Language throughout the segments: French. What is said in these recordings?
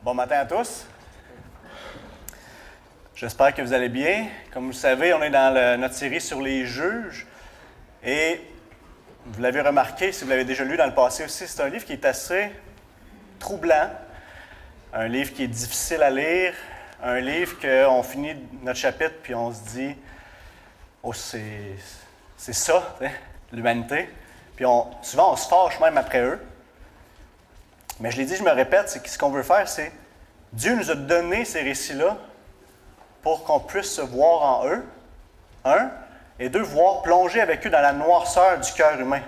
Bon matin à tous. J'espère que vous allez bien. Comme vous le savez, on est dans notre série sur les juges. Et vous l'avez remarqué, si vous l'avez déjà lu dans le passé aussi, c'est un livre qui est assez troublant. Un livre qui est difficile à lire. Un livre qu'on finit notre chapitre puis on se dit « Oh, c'est ça, l'humanité. » Puis souvent, on se fâche même après eux. Mais je l'ai dit, je me répète, c'est que ce qu'on veut faire, c'est Dieu nous a donné ces récits-là pour qu'on puisse se voir en eux, un, et deux, voir plonger avec eux dans la noirceur du cœur humain.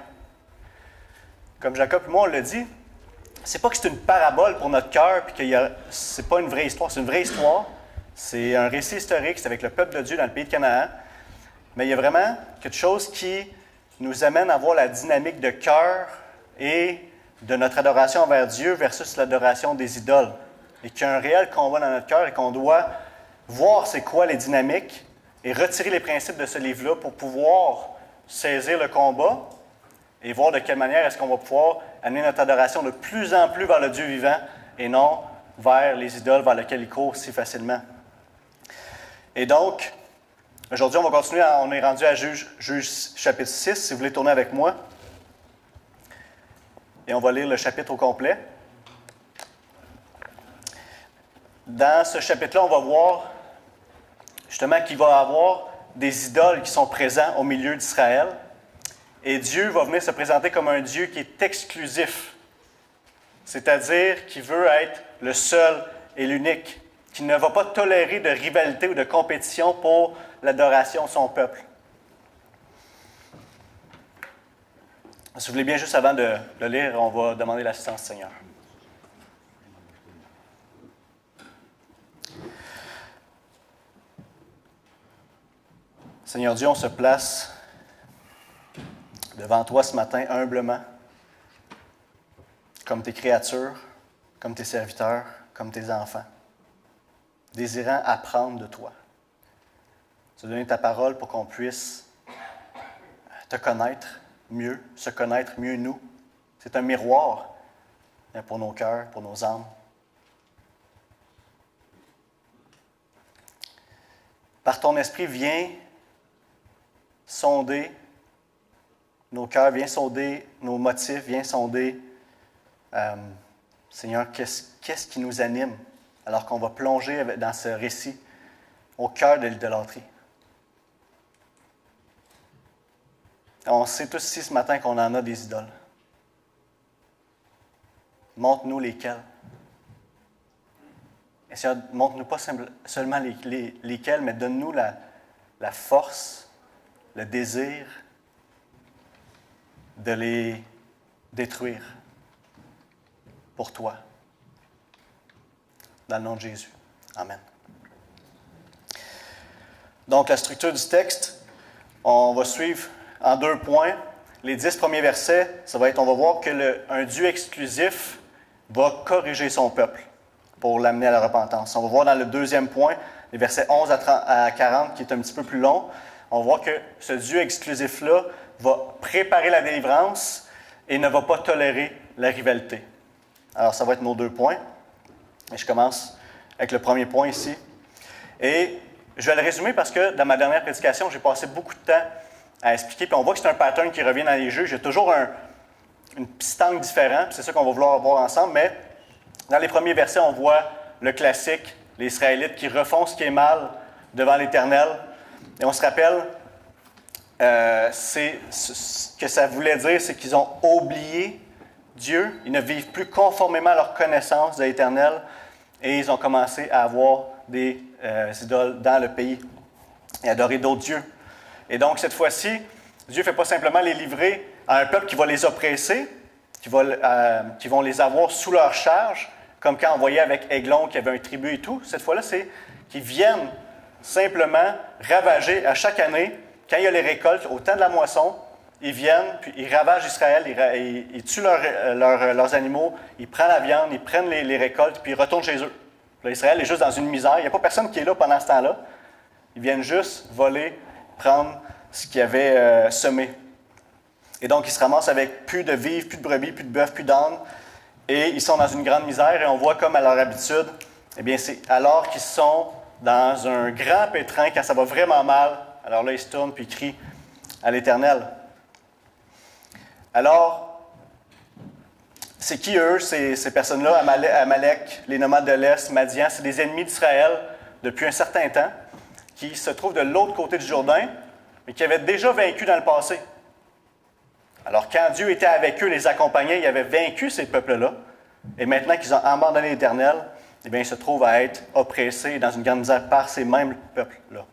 Comme Jacob et moi, on l'a dit, c'est pas que c'est une parabole pour notre cœur, puis que c'est pas une vraie histoire, c'est une vraie histoire. C'est un récit historique, c'est avec le peuple de Dieu dans le pays de Canaan. Mais il y a vraiment quelque chose qui nous amène à voir la dynamique de cœur et de notre adoration envers Dieu versus l'adoration des idoles. Et qu'il y a un réel combat dans notre cœur et qu'on doit voir c'est quoi les dynamiques et retirer les principes de ce livre-là pour pouvoir saisir le combat et voir de quelle manière est-ce qu'on va pouvoir amener notre adoration de plus en plus vers le Dieu vivant et non vers les idoles vers lesquelles il court si facilement. Et donc, aujourd'hui, on va continuer, on est rendu à Juge chapitre 6, si vous voulez tourner avec moi. Et on va lire le chapitre au complet. Dans ce chapitre-là, on va voir justement qu'il va y avoir des idoles qui sont présents au milieu d'Israël. Et Dieu va venir se présenter comme un Dieu qui est exclusif. C'est-à-dire qu'il veut être le seul et l'unique, qui ne va pas tolérer de rivalité ou de compétition pour l'adoration de son peuple. Si vous voulez bien, juste avant de le lire, on va demander l'assistance du Seigneur. Seigneur Dieu, on se place devant toi ce matin humblement, comme tes créatures, comme tes serviteurs, comme tes enfants, désirant apprendre de toi. Tu as donné ta parole pour qu'on puisse te connaître mieux, se connaître mieux nous. C'est un miroir pour nos cœurs, pour nos âmes. Par ton esprit, viens sonder nos cœurs, viens sonder nos motifs, viens sonder, Seigneur, qu'est-ce qui nous anime alors qu'on va plonger dans ce récit au cœur de l'idolâtrie. On sait tous ici ce matin qu'on en a des idoles. Montre-nous lesquelles. Et Seigneur, montre-nous pas seulement lesquelles, mais donne-nous la force, le désir de les détruire pour toi. Dans le nom de Jésus. Amen. Donc, la structure du texte, on va suivre en 2 points. Les 10 premiers versets, ça va être, on va voir qu'un Dieu exclusif va corriger son peuple pour l'amener à la repentance. On va voir dans le 2e point, les versets 11 à 40, qui est un petit peu plus long. On va voir que ce Dieu exclusif-là va préparer la délivrance et ne va pas tolérer la rivalité. Alors, ça va être nos 2 points. Et je commence avec le premier point ici. Et je vais le résumer parce que dans ma dernière prédication, j'ai passé beaucoup de temps à expliquer. Puis on voit que c'est un pattern qui revient dans les juges. Il y a toujours une petite angle différent. Puis c'est ça qu'on va vouloir voir ensemble. Mais dans les premiers versets, on voit le classique, les Israélites qui refont ce qui est mal devant l'Éternel. Et on se rappelle, ce que ça voulait dire, c'est qu'ils ont oublié Dieu. Ils ne vivent plus conformément à leur connaissance de l'Éternel. Et ils ont commencé à avoir des idoles dans le pays et adorer d'autres dieux. Et donc, cette fois-ci, Dieu ne fait pas simplement les livrer à un peuple qui va les oppresser, qui vont les avoir sous leur charge, comme quand on voyait avec Églon qui avait un tribut et tout. Cette fois-là, c'est qu'ils viennent simplement ravager à chaque année, quand il y a les récoltes, au temps de la moisson, ils viennent, puis ils ravagent Israël, ils tuent leurs animaux, ils prennent la viande, ils prennent les récoltes, puis ils retournent chez eux. Là, Israël est juste dans une misère. Il n'y a pas personne qui est là pendant ce temps-là. Ils viennent juste voler, prendre ce qu'ils avaient semé. Et donc, ils se ramassent avec plus de vivres, plus de brebis, plus de bœufs, plus d'ânes. et ils sont dans une grande misère et on voit comme à leur habitude, eh bien c'est alors qu'ils sont dans un grand pétrin, quand ça va vraiment mal, alors là ils se tournent puis ils crient à l'Éternel. Alors, c'est qui eux, ces personnes-là? Amalek, les nomades de l'Est, Madian, c'est des ennemis d'Israël depuis un certain temps, qui se trouvent de l'autre côté du Jourdain, mais qui avaient déjà vaincu dans le passé. Alors, quand Dieu était avec eux, les accompagnait, il avait vaincu ces peuples-là. Et maintenant qu'ils ont abandonné l'Éternel, eh bien, ils se trouvent à être oppressés dans une grande misère par ces mêmes peuples-là.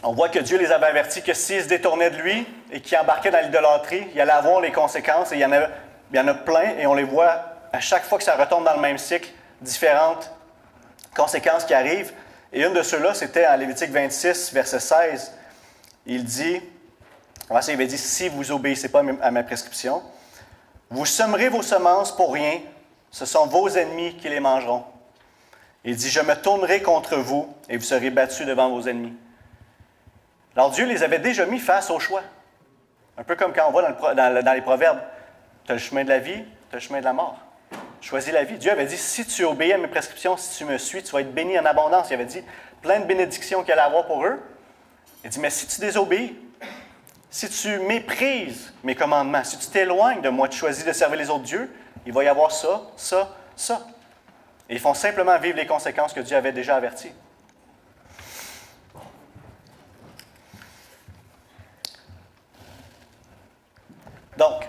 On voit que Dieu les avait avertis que s'ils se détournaient de lui et qu'ils embarquaient dans l'idolâtrie, il allait avoir les conséquences. Et il y en a plein, et on les voit à chaque fois que ça retombe dans le même cycle, différentes conséquences qui arrivent. Et une de ceux-là, c'était en Lévitique 26, verset 16. Il dit, il avait dit, si vous obéissez pas à ma prescription, vous semerez vos semences pour rien, ce sont vos ennemis qui les mangeront. Il dit, je me tournerai contre vous et vous serez battus devant vos ennemis. Alors Dieu les avait déjà mis face au choix. Un peu comme quand on voit dans les Proverbes, tu as le chemin de la vie, tu as le chemin de la mort. Choisis la vie. Dieu avait dit, si tu obéis à mes prescriptions, si tu me suis, tu vas être béni en abondance. Il avait dit plein de bénédictions qu'il allait avoir pour eux. Il dit, mais si tu désobéis, si tu méprises mes commandements, si tu t'éloignes de moi, tu choisis de servir les autres dieux, il va y avoir ça, ça, ça. Et ils font simplement vivre les conséquences que Dieu avait déjà averties. Donc,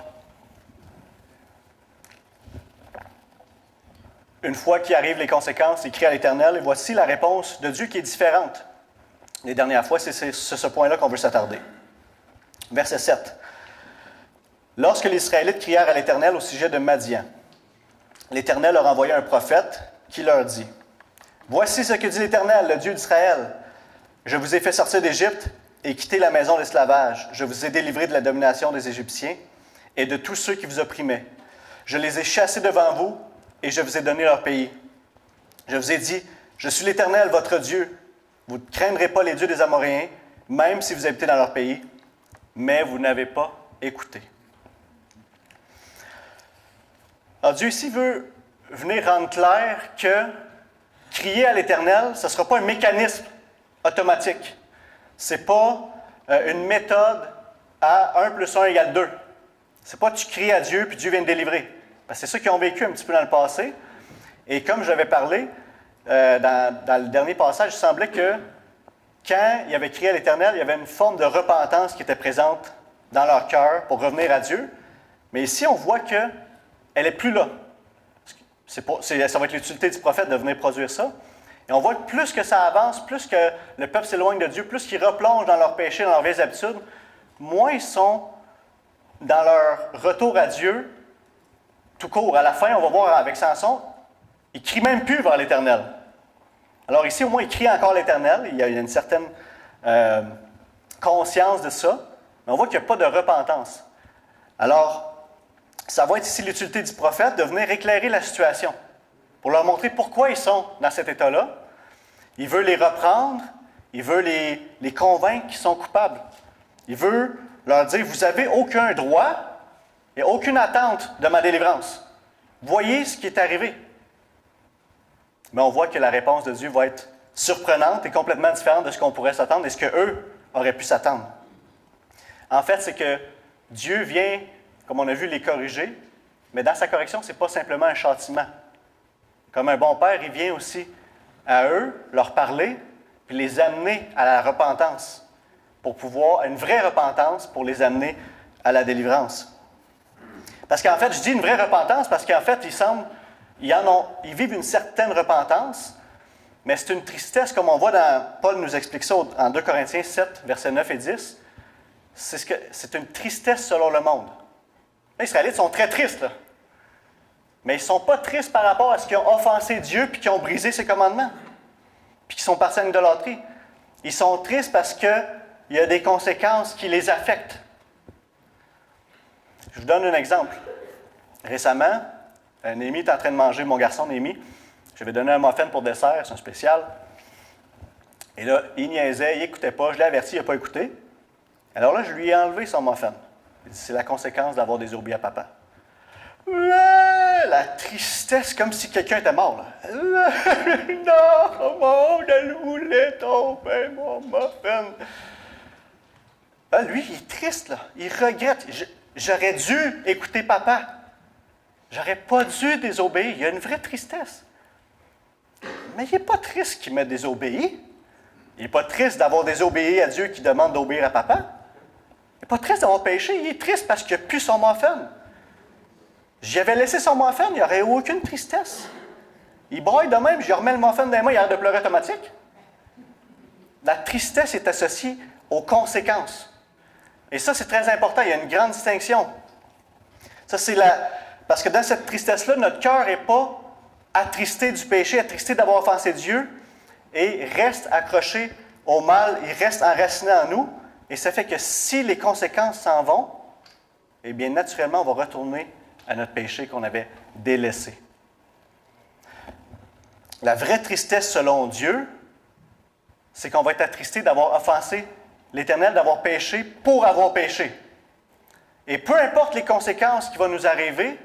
une fois qu'arrivent les conséquences, il crie à l'Éternel, et voici la réponse de Dieu qui est différente. Les dernières fois, c'est ce point-là qu'on veut s'attarder. Verset 7. Lorsque les Israélites crièrent à l'Éternel au sujet de Madian, l'Éternel leur envoya un prophète qui leur dit, « Voici ce que dit l'Éternel, le Dieu d'Israël. Je vous ai fait sortir d'Égypte et quitter la maison d'esclavage. Je vous ai délivré de la domination des Égyptiens et de tous ceux qui vous opprimaient. Je les ai chassés devant vous et je vous ai donné leur pays. Je vous ai dit, je suis l'Éternel, votre Dieu. Vous ne craindrez pas les dieux des Amoréens, même si vous habitez dans leur pays, mais vous n'avez pas écouté. » Alors Dieu ici veut venir rendre clair que crier à l'Éternel, ce ne sera pas un mécanisme automatique. Ce n'est pas une méthode à 1 plus 1 égale 2. Ce n'est pas tu cries à Dieu puis Dieu vient te délivrer. Parce que c'est ça qu'ils ont vécu un petit peu dans le passé. Et comme j'avais parlé, dans le dernier passage, il semblait que quand il avait crié à l'Éternel, il y avait une forme de repentance qui était présente dans leur cœur pour revenir à Dieu. Mais ici, on voit qu'elle n'est plus là. Ça va être l'utilité du prophète de venir produire ça. Et on voit que plus que ça avance, plus que le peuple s'éloigne de Dieu, plus qu'ils replongent dans leurs péchés, dans leurs vieilles habitudes, moins ils sont dans leur retour à Dieu tout court. À la fin, on va voir avec Samson, il ne crie même plus vers l'Éternel. Alors ici, au moins, il crie encore à l'Éternel. Il y a une certaine conscience de ça. Mais on voit qu'il n'y a pas de repentance. Alors, ça va être ici l'utilité du prophète de venir éclairer la situation pour leur montrer pourquoi ils sont dans cet état-là. Il veut les reprendre. Il veut les convaincre qu'ils sont coupables. Il veut leur dire, vous n'avez aucun droit et aucune attente de ma délivrance. Voyez ce qui est arrivé. Mais on voit que la réponse de Dieu va être surprenante et complètement différente de ce qu'on pourrait s'attendre et ce qu'eux auraient pu s'attendre. En fait, c'est que Dieu vient, comme on a vu, les corriger, mais dans sa correction, ce n'est pas simplement un châtiment. Comme un bon père, il vient aussi à eux, leur parler, puis les amener à la repentance, pour pouvoir, une vraie repentance, pour les amener à la délivrance. Parce qu'en fait, je dis une vraie repentance parce qu'en fait, ils vivent une certaine repentance, mais c'est une tristesse, comme on voit Paul nous explique ça en 2 Corinthiens 7, versets 9 et 10. C'est une tristesse selon le monde. Les Israélites sont très tristes, là. Mais ils ne sont pas tristes par rapport à ce qu'ils ont offensé Dieu puis qu'ils ont brisé ses commandements, puis qu'ils sont partis à l'idolâtrie. Ils sont tristes parce qu'il y a des conséquences qui les affectent. Je vous donne un exemple. Récemment, Némi est en train de manger, mon garçon Némi. Je lui ai donné un muffin pour dessert, c'est un spécial. Et là, il niaisait, il n'écoutait pas. Je l'ai averti, il n'a pas écouté. Alors là, je lui ai enlevé son muffin. Il dit, c'est la conséquence d'avoir désobéi à papa. La tristesse, comme si quelqu'un était mort. Là. Non, elle voulait tomber, mon muffin. Lui, il est triste, là. Il regrette. J'aurais dû écouter papa. J'aurais pas dû désobéir. Il y a une vraie tristesse. Mais il n'est pas triste qu'il m'a désobéi. Il n'est pas triste d'avoir désobéi à Dieu qui demande d'obéir à papa. Il n'est pas triste d'avoir péché. Il est triste parce qu'il n'a plus son muffin. J'y avais laissé son muffin, il n'y aurait eu aucune tristesse. Il braille de même, je lui remets le muffin dans les mains, il arrête de pleurer automatique. La tristesse est associée aux conséquences. Et ça, c'est très important, il y a une grande distinction. Ça, c'est parce que dans cette tristesse-là, notre cœur n'est pas attristé du péché, attristé d'avoir offensé Dieu, et reste accroché au mal, il reste enraciné en nous, et ça fait que si les conséquences s'en vont, eh bien, naturellement, on va retourner à notre péché qu'on avait délaissé. La vraie tristesse selon Dieu, c'est qu'on va être attristé d'avoir offensé l'Éternel, d'avoir péché pour avoir péché. Et peu importe les conséquences qui vont nous arriver,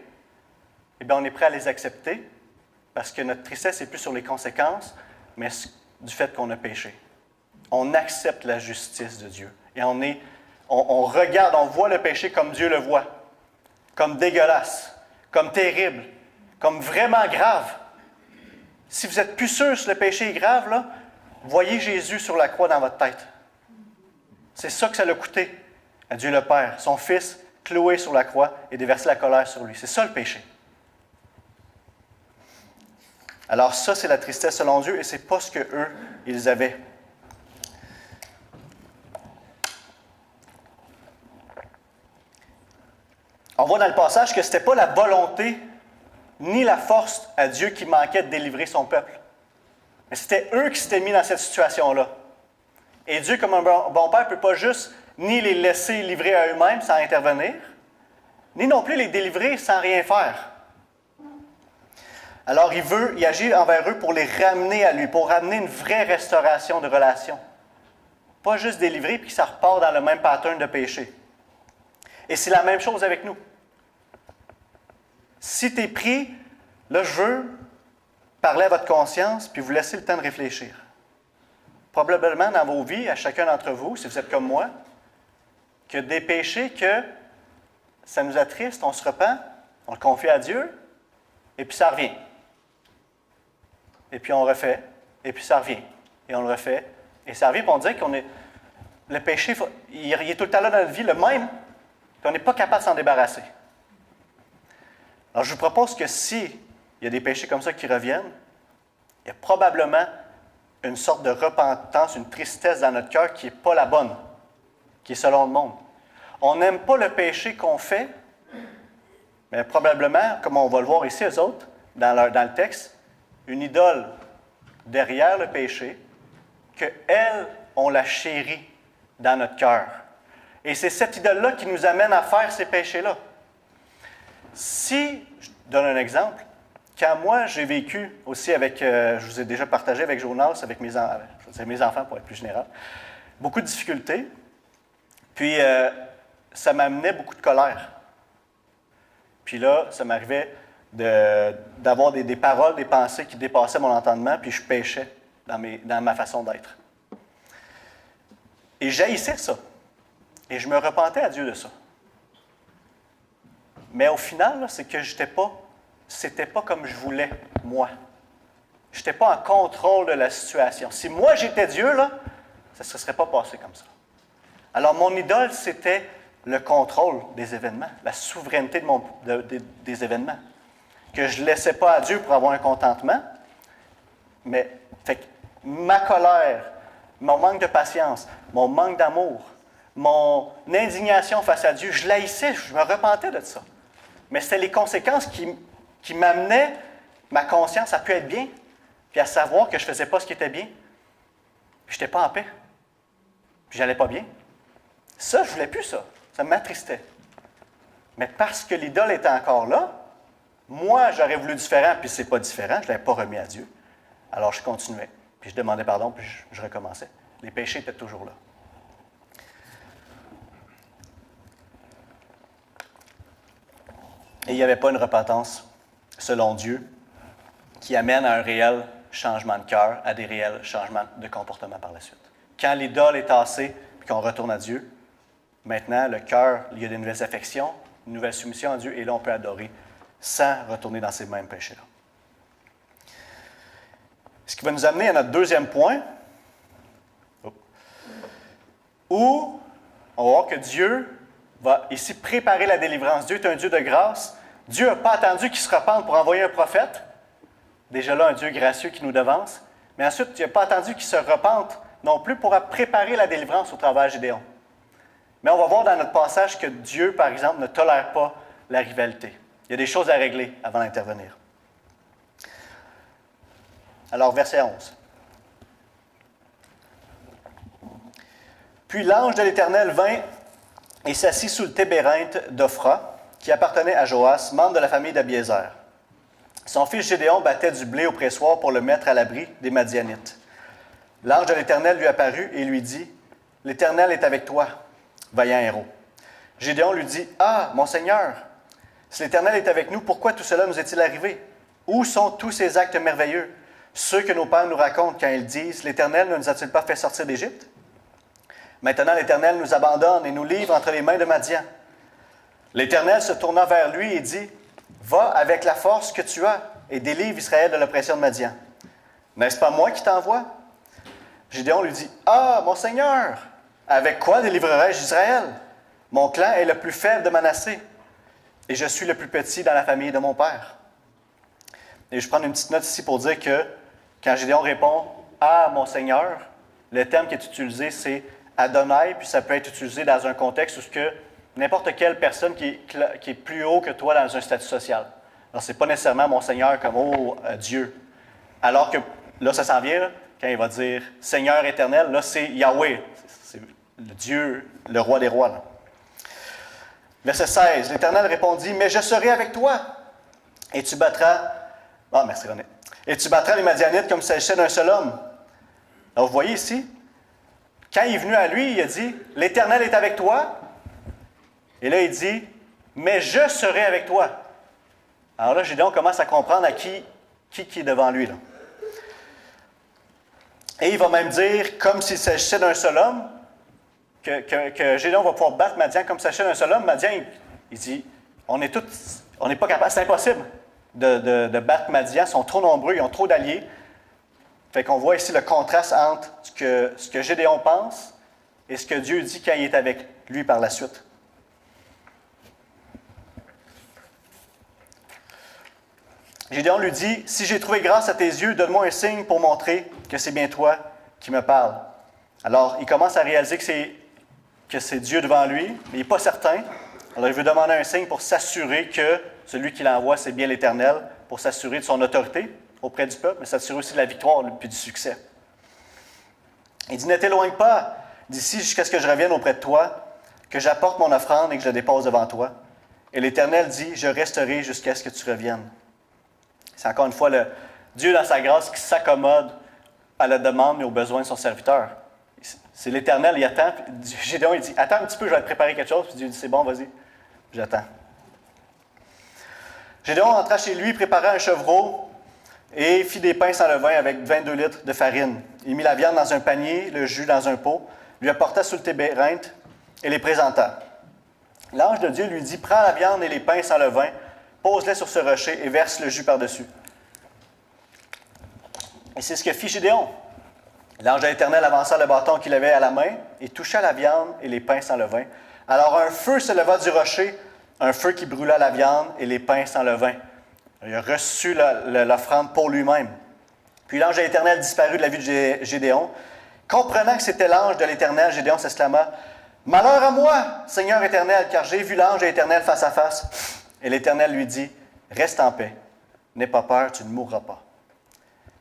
eh bien, on est prêt à les accepter parce que notre tristesse n'est plus sur les conséquences, mais du fait qu'on a péché. On accepte la justice de Dieu. Et on regarde, on voit le péché comme Dieu le voit. Comme dégueulasse, comme terrible, comme vraiment grave. Si vous êtes plus sûr que le péché est grave, là, voyez Jésus sur la croix dans votre tête. C'est ça que ça l'a coûté à Dieu le Père, son Fils cloué sur la croix et déverser la colère sur lui. C'est ça le péché. Alors ça, c'est la tristesse selon Dieu et ce n'est pas ce qu'eux, ils avaient. On voit dans le passage que ce n'était pas la volonté ni la force à Dieu qui manquait de délivrer son peuple. Mais c'était eux qui s'étaient mis dans cette situation-là. Et Dieu, comme un bon père, ne peut pas juste ni les laisser livrer à eux-mêmes sans intervenir, ni non plus les délivrer sans rien faire. Alors il agit envers eux pour les ramener à lui, pour ramener une vraie restauration de relation. Pas juste délivrer puis que ça repart dans le même pattern de péché. Et c'est la même chose avec nous. Si tu es pris, là, je veux parler à votre conscience puis vous laisser le temps de réfléchir. Probablement dans vos vies, à chacun d'entre vous, si vous êtes comme moi, que des péchés que ça nous attriste, on se repent, on le confie à Dieu, et puis ça revient. Et puis on refait, et puis ça revient. Et on le refait, et ça revient, puis on dirait qu'on est... Le péché, il est tout le temps là dans notre vie, le même, puis on n'est pas capable de s'en débarrasser. Alors, je vous propose que s'il y a des péchés comme ça qui reviennent, il y a probablement une sorte de repentance, une tristesse dans notre cœur qui n'est pas la bonne, qui est selon le monde. On n'aime pas le péché qu'on fait, mais probablement, comme on va le voir ici, eux autres, dans le texte, une idole derrière le péché, qu'elles, on la chérit dans notre cœur. Et c'est cette idole-là qui nous amène à faire ces péchés-là. Si, je donne un exemple, quand moi j'ai vécu aussi avec, je vous ai déjà partagé avec Jonas, avec mes enfants pour être plus général, beaucoup de difficultés, puis ça m'amenait beaucoup de colère. Puis là, ça m'arrivait d'avoir des paroles, des pensées qui dépassaient mon entendement, puis je péchais dans ma façon d'être. Et j'haïssais ça. Et je me repentais à Dieu de ça. Mais au final, là, c'est que c'était pas comme je voulais, moi. Je n'étais pas en contrôle de la situation. Si moi j'étais Dieu, là, ça ne se serait pas passé comme ça. Alors mon idole, c'était le contrôle des événements, la souveraineté des événements. Que je ne laissais pas à Dieu pour avoir un contentement. Mais fait que ma colère, mon manque de patience, mon manque d'amour, mon indignation face à Dieu, je l'haïssais, je me repentais de ça. Mais c'était les conséquences qui m'amenaient ma conscience à pu être bien, puis à savoir que je ne faisais pas ce qui était bien. Puis je n'étais pas en paix. Puis j'allais pas bien. Ça, je ne voulais plus ça. Ça m'attristait. Mais parce que l'idole était encore là, moi, j'aurais voulu différent, puis c'est pas différent, je ne l'avais pas remis à Dieu. Alors je continuais. Puis je demandais pardon, puis je recommençais. Les péchés étaient toujours là. Et il n'y avait pas une repentance selon Dieu qui amène à un réel changement de cœur, à des réels changements de comportement par la suite. Quand l'idole est tassée et qu'on retourne à Dieu, maintenant, le cœur, il y a des nouvelles affections, une nouvelle soumission à Dieu, et là, on peut adorer sans retourner dans ces mêmes péchés-là. Ce qui va nous amener à notre deuxième point, où on va voir que Dieu va ici préparer la délivrance. Dieu est un Dieu de grâce. Dieu n'a pas attendu qu'il se repente pour envoyer un prophète. Déjà là, un Dieu gracieux qui nous devance. Mais ensuite, il n'a pas attendu qu'il se repente non plus pour préparer la délivrance au travers de Gédéon. Mais on va voir dans notre passage que Dieu, par exemple, ne tolère pas la rivalité. Il y a des choses à régler avant d'intervenir. Alors, verset 11. Puis l'ange de l'Éternel vint et s'assit sous le tébérinthe d'Ophra, qui appartenait à Joas, membre de la famille d'Abiézer. Son fils Gédéon battait du blé au pressoir pour le mettre à l'abri des Madianites. L'ange de l'Éternel lui apparut et lui dit, « L'Éternel est avec toi, vaillant héros. » Gédéon lui dit, « Ah, mon Seigneur, si l'Éternel est avec nous, pourquoi tout cela nous est-il arrivé? Où sont tous ces actes merveilleux, ceux que nos pères nous racontent quand ils disent, « L'Éternel ne nous a-t-il pas fait sortir d'Égypte? » Maintenant, l'Éternel nous abandonne et nous livre entre les mains de Madian. L'Éternel se tourna vers lui et dit, « Va avec la force que tu as et délivre Israël de l'oppression de Madian. N'est-ce pas moi qui t'envoie? » Gédéon lui dit, « Ah, mon Seigneur, avec quoi délivrerai-je Israël? Mon clan est le plus faible de Manassé, et je suis le plus petit dans la famille de mon père. » Et je prends une petite note ici pour dire que quand Gédéon répond, « Ah, mon Seigneur », le terme qui est utilisé, c'est Adonai, puis ça peut être utilisé dans un contexte où n'importe quelle personne qui est plus haut que toi dans un statut social. Alors, ce n'est pas nécessairement mon Seigneur comme « Oh, Dieu ». Alors que, là, ça s'en vient, là, quand il va dire « Seigneur éternel », là, c'est Yahweh, c'est le Dieu, le roi des rois. Là. Verset 16, l'Éternel répondit, « Mais je serai avec toi, et tu battras... » Ah, merci René. « Et tu battras les Madianites comme s'il s'agissait d'un seul homme. » Alors, vous voyez ici, quand il est venu à lui, il a dit, « L'Éternel est avec toi. » Et là, il dit, « Mais je serai avec toi. » Alors là, Gédéon commence à comprendre à qui est devant lui. Là. Et il va même dire, comme s'il s'agissait d'un seul homme, que Gédéon va pouvoir battre Madian comme s'il s'agissait d'un seul homme. Madian, il dit, on n'est pas capable, c'est impossible de battre Madian, ils sont trop nombreux, ils ont trop d'alliés. Fait qu'on voit ici le contraste entre ce que Gédéon pense et ce que Dieu dit quand il est avec lui par la suite. Gédéon lui dit, « Si j'ai trouvé grâce à tes yeux, donne-moi un signe pour montrer que c'est bien toi qui me parles. » Alors, il commence à réaliser que c'est Dieu devant lui, mais il n'est pas certain. Alors, il veut demander un signe pour s'assurer que celui qui l'envoie, c'est bien l'Éternel, pour s'assurer de son autorité auprès du peuple, mais s'assurer aussi de la victoire et du succès. Il dit, « Ne t'éloigne pas d'ici jusqu'à ce que je revienne auprès de toi, que j'apporte mon offrande et que je la dépose devant toi. » Et l'Éternel dit, « Je resterai jusqu'à ce que tu reviennes. » C'est encore une fois le Dieu dans sa grâce qui s'accommode à la demande et aux besoins de son serviteur. C'est l'Éternel, il attend. Gédéon, il dit, « Attends un petit peu, je vais te préparer quelque chose. » Puis Dieu dit, « C'est bon, vas-y, j'attends. » Gédéon entra chez lui, prépara un chevreau et fit des pains sans levain avec 22 litres de farine. Il mit la viande dans un panier, le jus dans un pot, lui apporta sous le tébérinthe et les présenta. L'ange de Dieu lui dit, « Prends la viande et les pains sans levain, pose-les sur ce rocher et verse le jus par-dessus. » Et c'est ce que fit Gédéon. L'ange de l'Éternel avança le bâton qu'il avait à la main et toucha la viande et les pains sans levain. Alors un feu se leva du rocher, un feu qui brûla la viande et les pains sans levain. Il a reçu l'offrande pour lui-même. Puis l'ange de l'Éternel disparut de la vue de Gédéon. Comprenant que c'était l'ange de l'Éternel, Gédéon s'exclama, « Malheur à moi, Seigneur Éternel, car j'ai vu l'ange de l'Éternel face à face. » Et l'Éternel lui dit, « Reste en paix, n'aie pas peur, tu ne mourras pas. »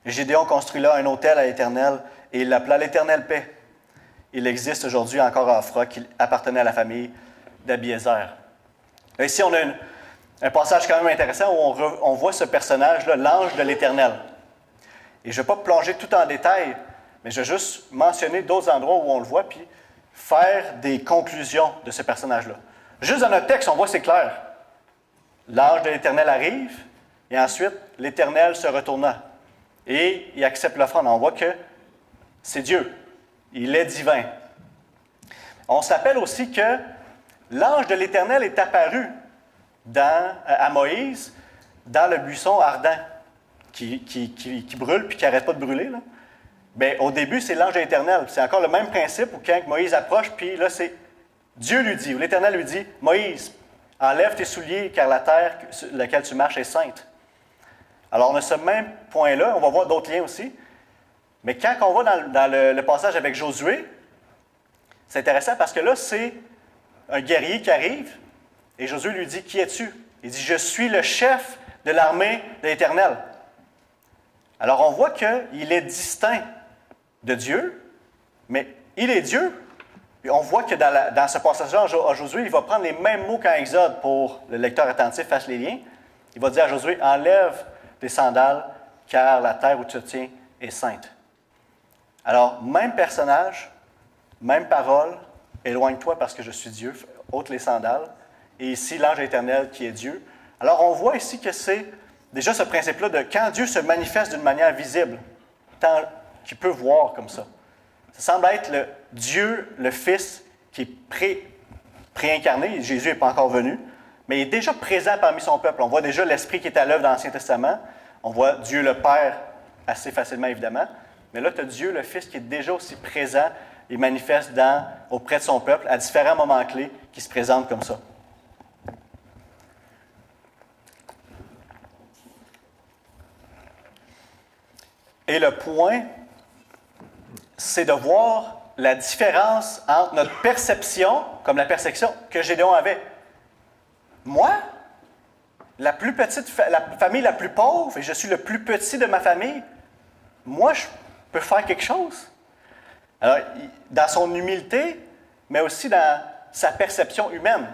Et Gédéon construit là un autel à l'Éternel, et il l'appela l'Éternel paix. Il existe aujourd'hui encore à Ophra, qui appartenait à la famille d'Abiézer. Ici, on a un passage quand même intéressant où on voit ce personnage-là, l'ange de l'Éternel. Et je ne vais pas plonger tout en détail, mais je vais juste mentionner d'autres endroits où on le voit, puis faire des conclusions de ce personnage-là. Juste dans notre texte, on voit c'est clair. l'ange de l'Éternel arrive, et ensuite, l'Éternel se retourna. Et il accepte l'offrande. On voit que c'est Dieu. Il est divin. On s'appelle aussi que l'ange de l'Éternel est apparu à Moïse dans le buisson ardent qui brûle puis qui n'arrête pas de brûler. Là. Bien, au début, c'est l'ange de l'Éternel. C'est encore le même principe où quand Moïse approche, puis là, c'est Dieu lui dit, ou l'Éternel lui dit, « Moïse, enlève tes souliers, car la terre sur laquelle tu marches est sainte. » Alors, on a ce même point-là. On va voir d'autres liens aussi. Mais quand on va dans le passage avec Josué, c'est intéressant parce que là, c'est un guerrier qui arrive et Josué lui dit, « Qui es-tu? » Il dit, « Je suis le chef de l'armée de l'Éternel. » Alors, on voit qu'il est distinct de Dieu, mais il est Dieu. Puis on voit que dans ce passage-là, à Josué, il va prendre les mêmes mots qu'en Exode pour le lecteur attentif fasse les liens. Il va dire à Josué, « Enlève tes sandales, car la terre où tu te tiens est sainte. » Alors, même personnage, même parole, éloigne-toi parce que je suis Dieu, ôte les sandales. Et ici, l'ange éternel qui est Dieu. Alors, on voit ici que c'est déjà ce principe-là de quand Dieu se manifeste d'une manière visible, tant qu'il peut voir comme ça. Ça semble être le Dieu, le Fils, qui est préincarné. Jésus n'est pas encore venu, mais il est déjà présent parmi son peuple. On voit déjà l'Esprit qui est à l'œuvre dans l'Ancien Testament. On voit Dieu le Père assez facilement, évidemment. Mais là, tu as Dieu, le Fils, qui est déjà aussi présent et manifeste auprès de son peuple à différents moments clés qui se présentent comme ça. Et le point, c'est de voir la différence entre notre perception, comme la perception que Gédéon avait. Moi, la famille la plus pauvre, et je suis le plus petit de ma famille, moi, je peux faire quelque chose. Alors, dans son humilité, mais aussi dans sa perception humaine.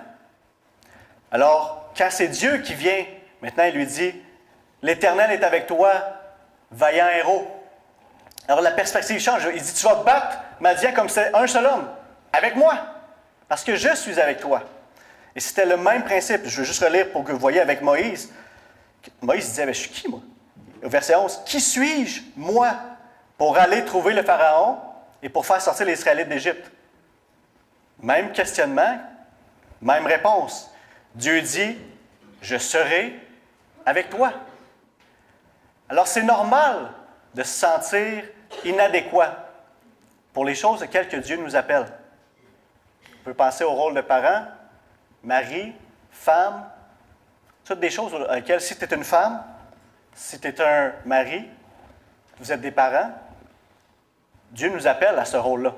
Alors, quand c'est Dieu qui vient, maintenant il lui dit, « L'Éternel est avec toi, vaillant héros. » Alors la perspective change. Il dit, « Tu vas battre Madian comme c'est un seul homme, avec moi, parce que je suis avec toi. » Et c'était le même principe. Je veux juste relire pour que vous voyez avec Moïse. Moïse disait, « Je suis qui, moi? » Au verset 11, « Qui suis-je, moi, pour aller trouver le Pharaon et pour faire sortir les Israélites d'Égypte? » Même questionnement, même réponse. Dieu dit, « Je serai avec toi. » Alors c'est normal de se sentir inadéquat pour les choses auxquelles que Dieu nous appelle. On peut penser au rôle de parent, mari, femme, toutes des choses auxquelles, si tu es une femme, si tu es un mari, vous êtes des parents, Dieu nous appelle à ce rôle-là.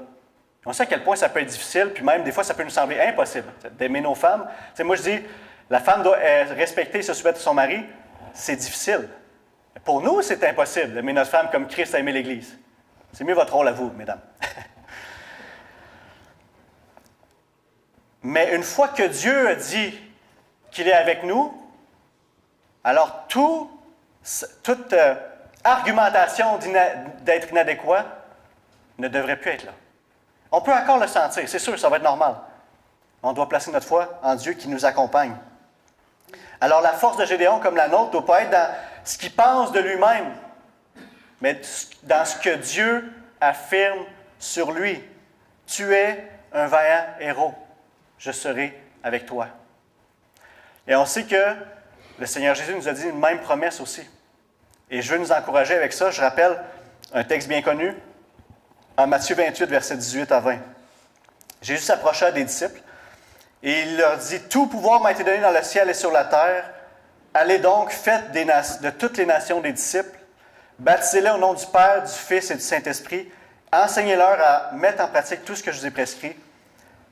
On sait à quel point ça peut être difficile, puis même des fois, ça peut nous sembler impossible d'aimer nos femmes. Tu sais, moi, je dis, la femme doit respecter et se soumettre à son mari, c'est difficile. Pour nous, c'est impossible d'aimer notre femme comme Christ a aimé l'Église. C'est mieux votre rôle à vous, mesdames. Mais une fois que Dieu a dit qu'il est avec nous, alors toute argumentation d'être inadéquat ne devrait plus être là. On peut encore le sentir, c'est sûr, ça va être normal. On doit placer notre foi en Dieu qui nous accompagne. Alors la force de Gédéon, comme la nôtre, ne doit pas être dans ce qu'il pense de lui-même, mais dans ce que Dieu affirme sur lui. Tu es un vaillant héros. Je serai avec toi. Et on sait que le Seigneur Jésus nous a dit une même promesse aussi. Et je veux nous encourager avec ça. Je rappelle un texte bien connu, en Matthieu 28, versets 18 à 20. Jésus s'approcha des disciples et il leur dit, « Tout pouvoir m'a été donné dans le ciel et sur la terre. Allez donc, faites de toutes les nations des disciples, baptisez-les au nom du Père, du Fils et du Saint-Esprit, enseignez-leur à mettre en pratique tout ce que je vous ai prescrit.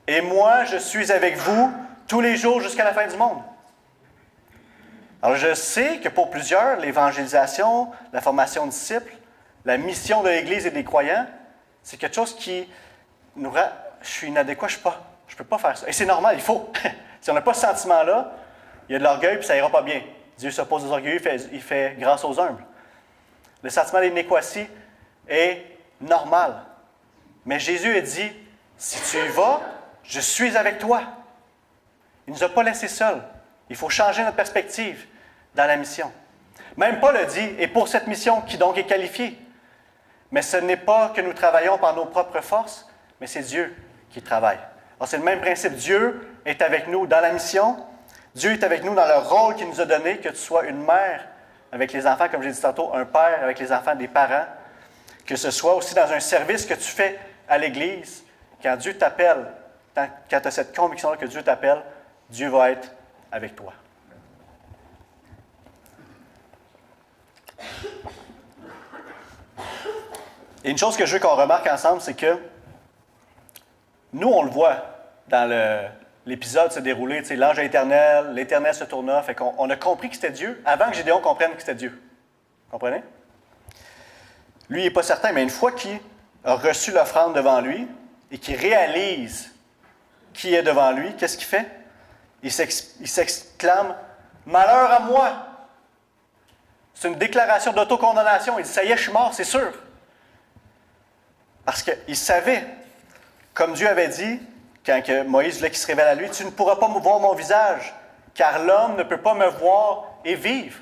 Et moi, je suis avec vous tous les jours jusqu'à la fin du monde. » Alors, je sais que pour plusieurs, l'évangélisation, la formation de disciples, la mission de l'Église et des croyants, c'est quelque chose qui nous rend... Je suis inadéquat, je ne peux pas faire ça. Et c'est normal, il faut. Si on n'a pas ce sentiment-là, il y a de l'orgueil, puis ça n'ira pas bien. Dieu s'oppose aux orgueilleux, il fait grâce aux humbles. Le sentiment d'inéquatie est normal. Mais Jésus a dit, si tu y vas, je suis avec toi. Il ne nous a pas laissés seuls. Il faut changer notre perspective dans la mission. Même Paul a dit, et pour cette mission qui donc est qualifiée. Mais ce n'est pas que nous travaillons par nos propres forces, mais c'est Dieu qui travaille. Alors c'est le même principe. Dieu est avec nous dans la mission. Dieu est avec nous dans le rôle qu'il nous a donné, que tu sois une mère avec les enfants, comme j'ai dit tantôt, un père avec les enfants des parents, que ce soit aussi dans un service que tu fais à l'Église. Quand Dieu t'appelle, quand tu as cette conviction-là que Dieu t'appelle, Dieu va être avec toi. Et une chose que je veux qu'on remarque ensemble, c'est que nous, on le voit dans l'épisode se dérouler, tu sais, l'ange éternel, l'Éternel se tourna, fait qu'on a compris que c'était Dieu avant que Gédéon comprenne que c'était Dieu. Vous comprenez? Lui, il n'est pas certain, mais une fois qu'il a reçu l'offrande devant lui et qu'il réalise qui est devant lui, qu'est-ce qu'il fait? Il s'exclame « Malheur à moi! » C'est une déclaration d'autocondamnation. Il dit « Ça y est, je suis mort, c'est sûr. » Parce qu'il savait, comme Dieu avait dit, quand Moïse voulait qu'il se révèle à lui, « Tu ne pourras pas me voir mon visage, car l'homme ne peut pas me voir et vivre. »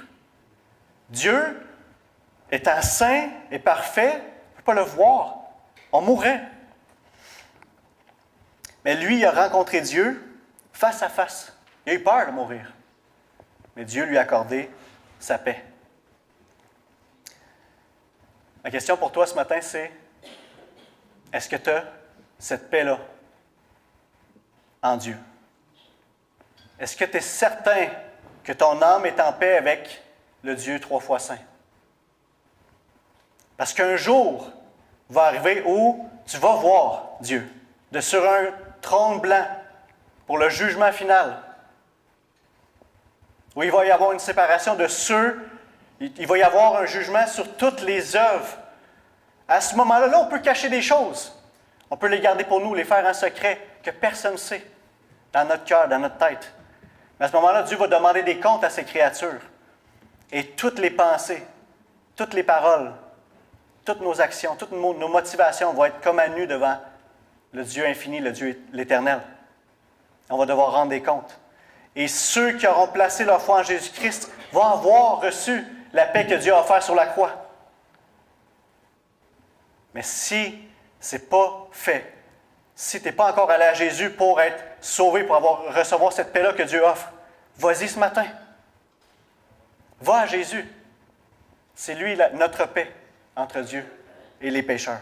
Dieu, étant saint et parfait, ne peut pas le voir. On mourrait. Mais lui, il a rencontré Dieu face à face. Il a eu peur de mourir. Mais Dieu lui a accordé sa paix. Ma question pour toi ce matin, c'est, est-ce que tu as cette paix-là en Dieu? Est-ce que tu es certain que ton âme est en paix avec le Dieu trois fois saint? Parce qu'un jour va arriver où tu vas voir Dieu, de sur un trône blanc, pour le jugement final, où il va y avoir une séparation de ceux, il va y avoir un jugement sur toutes les œuvres. À ce moment-là, on peut cacher des choses. On peut les garder pour nous, les faire en secret, que personne ne sait, dans notre cœur, dans notre tête. Mais à ce moment-là, Dieu va demander des comptes à ses créatures. Et toutes les pensées, toutes les paroles, toutes nos actions, toutes nos motivations vont être comme à nu devant le Dieu infini, le Dieu l'Éternel. On va devoir rendre des comptes. Et ceux qui auront placé leur foi en Jésus-Christ vont avoir reçu la paix que Dieu a offerte sur la croix. Mais si ce n'est pas fait, si tu n'es pas encore allé à Jésus pour être sauvé, pour recevoir cette paix-là que Dieu offre, vas-y ce matin. Va à Jésus. C'est lui notre paix entre Dieu et les pécheurs.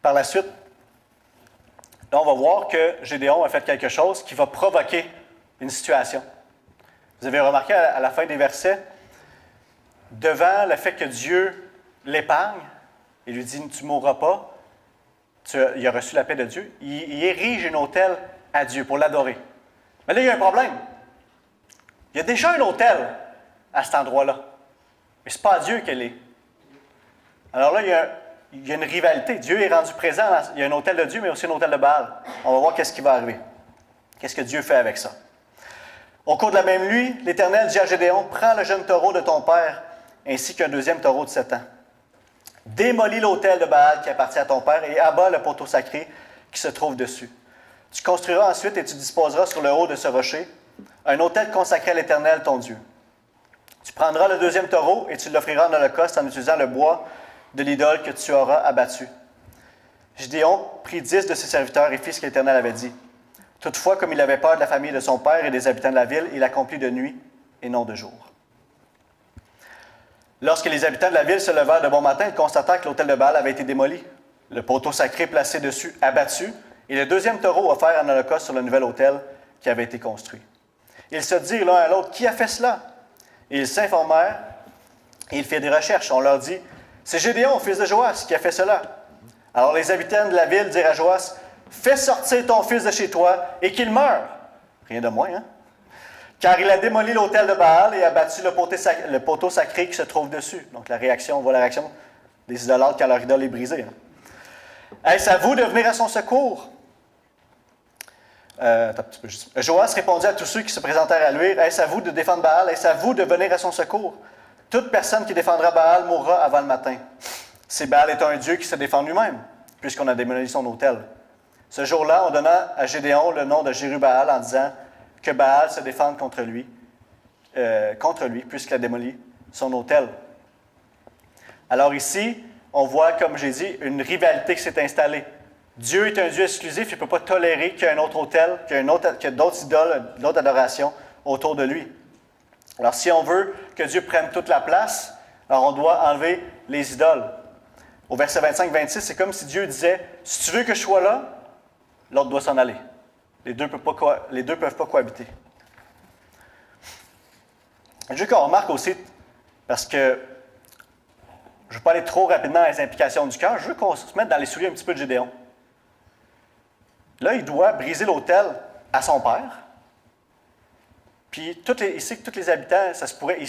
Par la suite, là, on va voir que Gédéon a fait quelque chose qui va provoquer une situation. Vous avez remarqué à la fin des versets, devant le fait que Dieu l'épargne, il lui dit « Tu ne mourras pas », il a reçu la paix de Dieu, il érige un autel à Dieu pour l'adorer. Mais là, il y a un problème. Il y a déjà un autel à cet endroit-là. Mais ce n'est pas à Dieu qu'elle est. Alors là, il y a une rivalité. Dieu est rendu présent. Il y a un autel de Dieu, mais aussi un autel de Baal. On va voir qu'est-ce qui va arriver. Qu'est-ce que Dieu fait avec ça. Au cours de la même nuit, l'Éternel dit à Gédéon, « Prends le jeune taureau de ton père, ainsi qu'un deuxième taureau de 7 ans. Démolis l'autel de Baal qui appartient à ton père et abats le poteau sacré qui se trouve dessus. Tu construiras ensuite et tu disposeras sur le haut de ce rocher un autel consacré à l'Éternel, ton Dieu. Tu prendras le deuxième taureau et tu l'offriras en holocauste en utilisant le bois de l'idole que tu auras abattu. » Gédéon prit 10 de ses serviteurs et fit ce que l'Éternel avait dit. Toutefois, comme il avait peur de la famille de son père et des habitants de la ville, il accomplit de nuit et non de jour. Lorsque les habitants de la ville se levèrent de bon matin, ils constatèrent que l'autel de Baal avait été démoli, le poteau sacré placé dessus abattu, et le deuxième taureau offert en holocauste sur le nouvel autel qui avait été construit. Ils se dirent l'un à l'autre, « Qui a fait cela? » Et ils s'informèrent et ils firent des recherches. On leur dit, « C'est Gédéon, fils de Joas, qui a fait cela. » Alors les habitants de la ville dirent à Joas, « Fais sortir ton fils de chez toi et qu'il meure. » Rien de moins, hein? Car il a démoli l'autel de Baal et abattu le poteau sacré qui se trouve dessus. Donc la réaction des idolâtres quand leur idole est brisée. Hein? Est-ce à vous de venir à son secours? Joas répondit à tous ceux qui se présentèrent à lui, « Est-ce à vous de défendre Baal? Est-ce à vous de venir à son secours? Toute personne qui défendra Baal mourra avant le matin. Si Baal est un dieu qui se défend lui-même, puisqu'on a démoli son autel. Ce jour-là, on donna à Gédéon le nom de Jérubbaal en disant que Baal se défende contre lui, puisqu'il a démoli son autel. Alors ici, on voit, comme j'ai dit, une rivalité qui s'est installée. Dieu est un Dieu exclusif, il ne peut pas tolérer qu'il y ait un autre autel, qu'il y ait d'autres idoles, d'autres adorations autour de lui. Alors si on veut que Dieu prenne toute la place, alors on doit enlever les idoles. Au verset 25-26, c'est comme si Dieu disait, si tu veux que je sois là, l'autre doit s'en aller. Les deux ne peuvent pas cohabiter. Je veux qu'on remarque aussi, parce que je ne veux pas aller trop rapidement dans les implications du cœur, je veux qu'on se mette dans les souliers un petit peu de Gédéon. Là, il doit briser l'autel à son père. Puis ici, tous les habitants, ça se pourrait.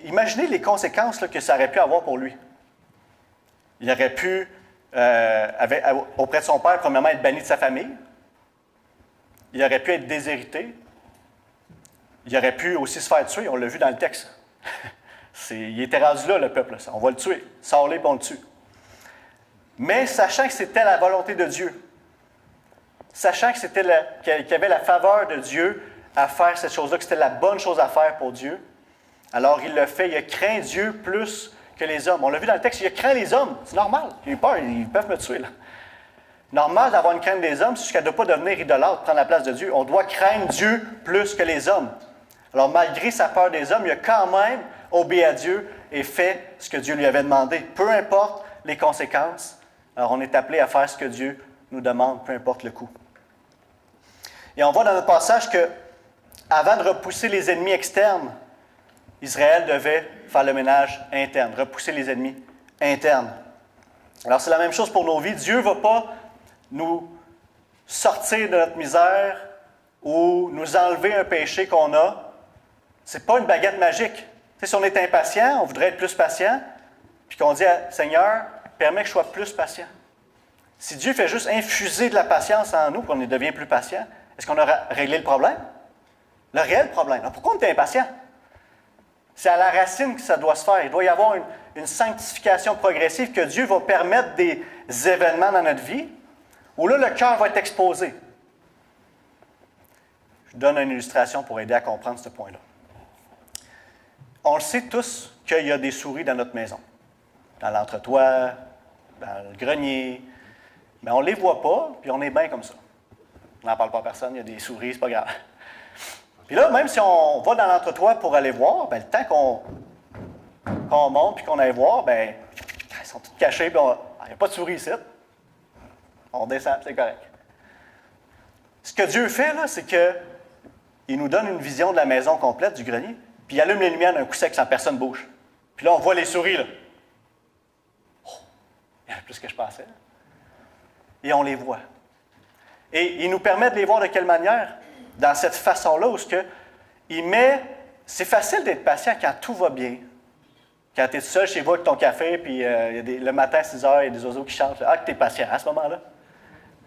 Imaginez les conséquences là, que ça aurait pu avoir pour lui. Il aurait pu, auprès de son père, premièrement, être banni de sa famille. Il aurait pu être déshérité. Il aurait pu aussi se faire tuer, on l'a vu dans le texte. Il était rendu là, le peuple. On va le tuer. Sors-les, puis on le tue. Mais sachant que c'était la volonté de Dieu, sachant que qu'il y avait la faveur de Dieu à faire cette chose-là, que c'était la bonne chose à faire pour Dieu, alors il le fait. Il a craint Dieu plus que les hommes. On l'a vu dans le texte, il a craint les hommes. C'est normal. Il a eu peur, ils peuvent me tuer. Là. Normal d'avoir une crainte des hommes, c'est jusqu'à ne pas devenir idolâtre, prendre la place de Dieu. On doit craindre Dieu plus que les hommes. Alors, malgré sa peur des hommes, il a quand même obéi à Dieu et fait ce que Dieu lui avait demandé. Peu importe les conséquences, alors on est appelé à faire ce que Dieu nous demande, peu importe le coût. Et on voit dans notre passage que, avant de repousser les ennemis externes, Israël devait faire le ménage interne, repousser les ennemis internes. Alors, c'est la même chose pour nos vies. Dieu ne va pas nous sortir de notre misère ou nous enlever un péché qu'on a. Ce n'est pas une baguette magique. Tu sais, si on est impatient, on voudrait être plus patient, puis qu'on dit à Seigneur, permets que je sois plus patient. Si Dieu fait juste infuser de la patience en nous, qu'on devient plus patient, est-ce qu'on aura réglé le problème? Le réel problème. Alors, pourquoi on est impatient? C'est à la racine que ça doit se faire. Il doit y avoir une sanctification progressive que Dieu va permettre des événements dans notre vie où là, le cœur va être exposé. Je donne une illustration pour aider à comprendre ce point-là. On le sait tous qu'il y a des souris dans notre maison. Dans l'entretoit, dans le grenier. Mais on ne les voit pas, puis on est bien comme ça. On n'en parle pas à personne, il y a des souris, c'est pas grave. Puis là, même si on va dans l'entretoit pour aller voir, bien, le temps qu'on monte puis qu'on aille voir, bien, ils sont tous cachés, puis il n'y a pas de souris ici. On descend, c'est correct. Ce que Dieu fait, là, c'est qu'il nous donne une vision de la maison complète, du grenier, puis il allume les lumières d'un coup sec sans personne bouge. Puis là, on voit les souris, là. Oh, il y en a plus que je pensais. Et on les voit. Et il nous permet de les voir de quelle manière? Dans cette façon-là, où c'est facile d'être patient quand tout va bien. Quand tu es seul chez vous avec ton café, puis le matin à 6 heures, il y a des oiseaux qui chantent. Ah, que tu es patient à ce moment-là.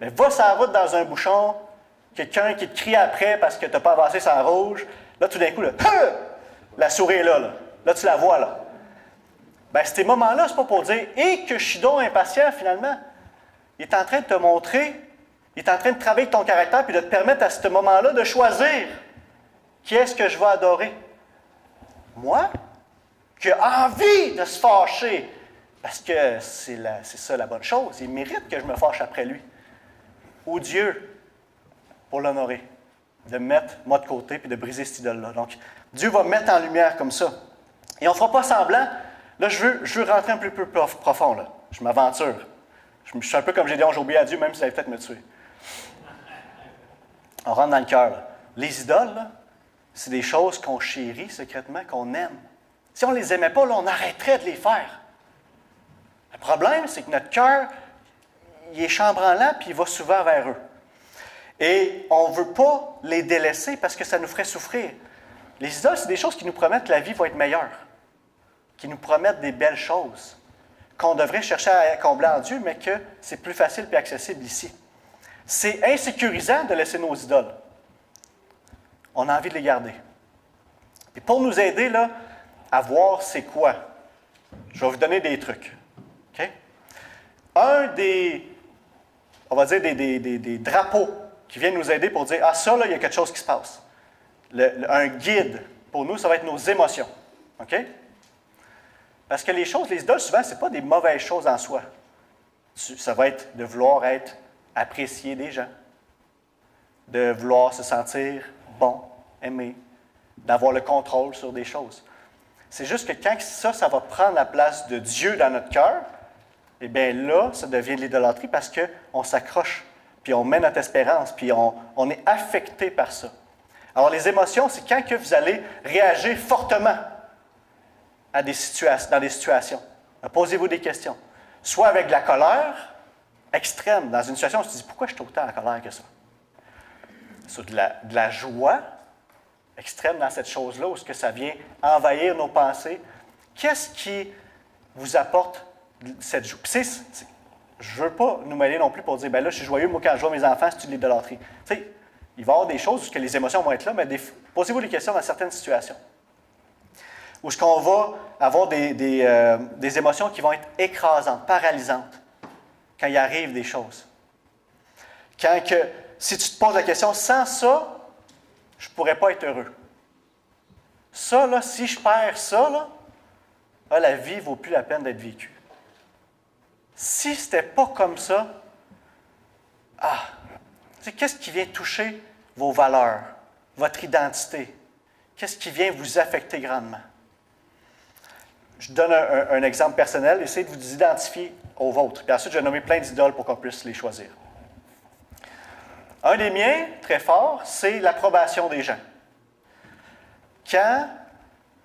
Mais va sur la route dans un bouchon, quelqu'un qui te crie après parce que tu n'as pas avancé sans rouge. Là, tout d'un coup, là, la souris est là, là. Là, tu la vois, là. Bien, ces moments-là, c'est pas pour dire « Hé, que je suis donc impatient, finalement. » Il est en train de te montrer, il est en train de travailler ton caractère puis de te permettre à ce moment-là de choisir qui est-ce que je vais adorer. Moi, qui a envie de se fâcher, parce que c'est ça la bonne chose. Il mérite que je me fâche après lui. Ou Dieu, pour l'honorer, de me mettre moi de côté puis de briser cette idole-là. Donc, Dieu va me mettre en lumière comme ça. Et on ne fera pas semblant. Là, je veux rentrer un peu plus profond. Là. Je m'aventure. Je suis un peu comme Gédéon, j'ai oublié à Dieu, même si ça allait peut-être me tuer. On rentre dans le cœur. Là. Les idoles, là, c'est des choses qu'on chérit secrètement, qu'on aime. Si on ne les aimait pas, là, on arrêterait de les faire. Le problème, c'est que notre cœur, il est chambranlant, puis il va souvent vers eux. Et on ne veut pas les délaisser parce que ça nous ferait souffrir. Les idoles, c'est des choses qui nous promettent que la vie va être meilleure, qui nous promettent des belles choses, qu'on devrait chercher à combler en Dieu, mais que c'est plus facile et accessible ici. C'est insécurisant de laisser nos idoles. On a envie de les garder. Et pour nous aider là, voir c'est quoi. Je vais vous donner des trucs. Okay? Un des, on va dire, des drapeaux qui viennent nous aider pour dire, ah ça, là, il y a quelque chose qui se passe. Un guide, pour nous, ça va être nos émotions. OK? Parce que les choses, les idoles, souvent, ce n'est pas des mauvaises choses en soi. Ça va être de vouloir être apprécié des gens, de vouloir se sentir bon, aimé, d'avoir le contrôle sur des choses. C'est juste que quand ça va prendre la place de Dieu dans notre cœur, eh bien là, ça devient de l'idolâtrie parce qu'on s'accroche, puis on met notre espérance, puis on est affecté par ça. Alors les émotions, c'est quand que vous allez réagir fortement dans des situations. Posez-vous des questions. Soit avec de la colère extrême, dans une situation où on se dit « Pourquoi je suis autant en colère que ça? » Soit de la joie extrême dans cette chose-là, où est-ce que ça vient envahir nos pensées. Qu'est-ce qui vous apporte cette joie? Je ne veux pas nous mêler non plus pour dire « Bien là, je suis joyeux, moi, quand je vois mes enfants, c'est de l'idolâtrie. » Tu sais, il va y avoir des choses où les émotions vont être là, mais posez-vous des questions dans certaines situations. Où est-ce qu'on va avoir des émotions qui vont être écrasantes, paralysantes, quand il arrive des choses. Si tu te poses la question, sans ça, je ne pourrais pas être heureux. Ça, là, si je perds ça, là, la vie ne vaut plus la peine d'être vécue. Si ce n'était pas comme ça, qu'est-ce qui vient toucher vos valeurs, votre identité? Qu'est-ce qui vient vous affecter grandement? Je donne un exemple personnel. Essayez de vous identifier aux vôtres. Puis ensuite, je vais nommer plein d'idoles pour qu'on puisse les choisir. Un des miens, très fort, c'est l'approbation des gens. Quand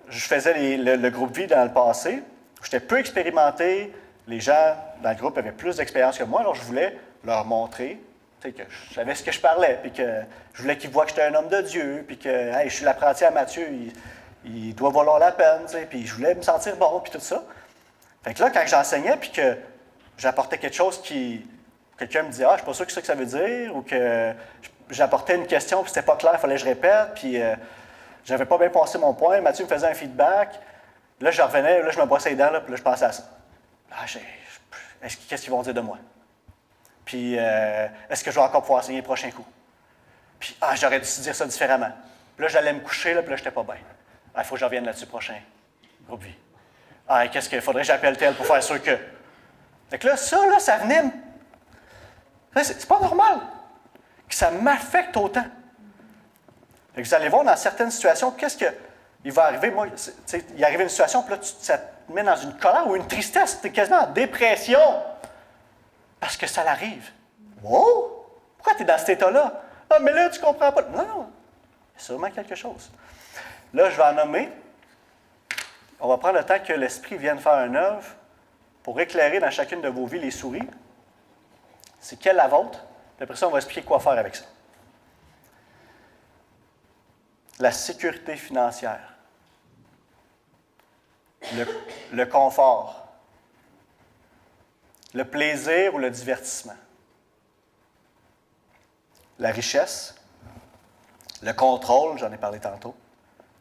je faisais le groupe vie dans le passé, j'étais peu expérimenté, les gens dans le groupe avaient plus d'expérience que moi, alors je voulais leur montrer que je savais ce que je parlais, puis que je voulais qu'ils voient que j'étais un homme de Dieu, puis que hey, je suis l'apprenti à Matthieu, il doit valoir la peine, puis je voulais me sentir bon, puis tout ça. Fait que là, quand j'enseignais, puis que j'apportais quelque chose qui... Quelqu'un me disait « Ah, je ne suis pas sûr que c'est ça que ça veut dire », ou que j'apportais une question, puis c'était pas clair, il fallait que je répète, puis j'avais pas bien passé mon point, Mathieu me faisait un feedback. Là, je revenais, là, je me brossais les dents, là, puis là, je pensais à ça. Qu'est-ce qu'ils vont dire de moi? Puis, est-ce que je vais encore pouvoir enseigner le prochain coup? Puis, j'aurais dû dire ça différemment. Puis là, j'allais me coucher, là, puis là, j'étais pas bien. Il faut que je revienne là-dessus prochain groupe vie. Qu'est-ce qu'il faudrait que j'appelle tel pour faire sûr que... Fait que là, ça venait me... C'est pas normal que ça m'affecte autant. Fait que vous allez voir dans certaines situations, qu'est-ce qu'il va arriver? Moi, il arrive une situation, puis là, ça te met dans une colère ou une tristesse, tu es quasiment en dépression parce que ça l'arrive. Wow! Pourquoi tu es dans cet état-là? Mais là, tu comprends pas. Non, il y a sûrement quelque chose. Là, je vais en nommer. On va prendre le temps que l'Esprit vienne faire une œuvre pour éclairer dans chacune de vos vies les souris. C'est quelle la vôtre? Puis après ça, on va expliquer quoi faire avec ça. La sécurité financière. Le confort. Le plaisir ou le divertissement. La richesse. Le contrôle, j'en ai parlé tantôt.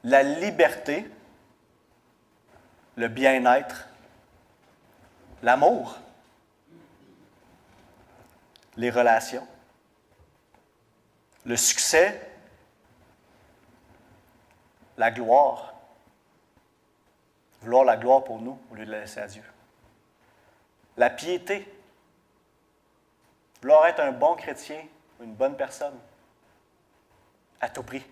La liberté. Le bien-être. L'amour. Les relations, le succès, la gloire, vouloir la gloire pour nous au lieu de la laisser à Dieu. La piété, vouloir être un bon chrétien ou une bonne personne, à tout prix.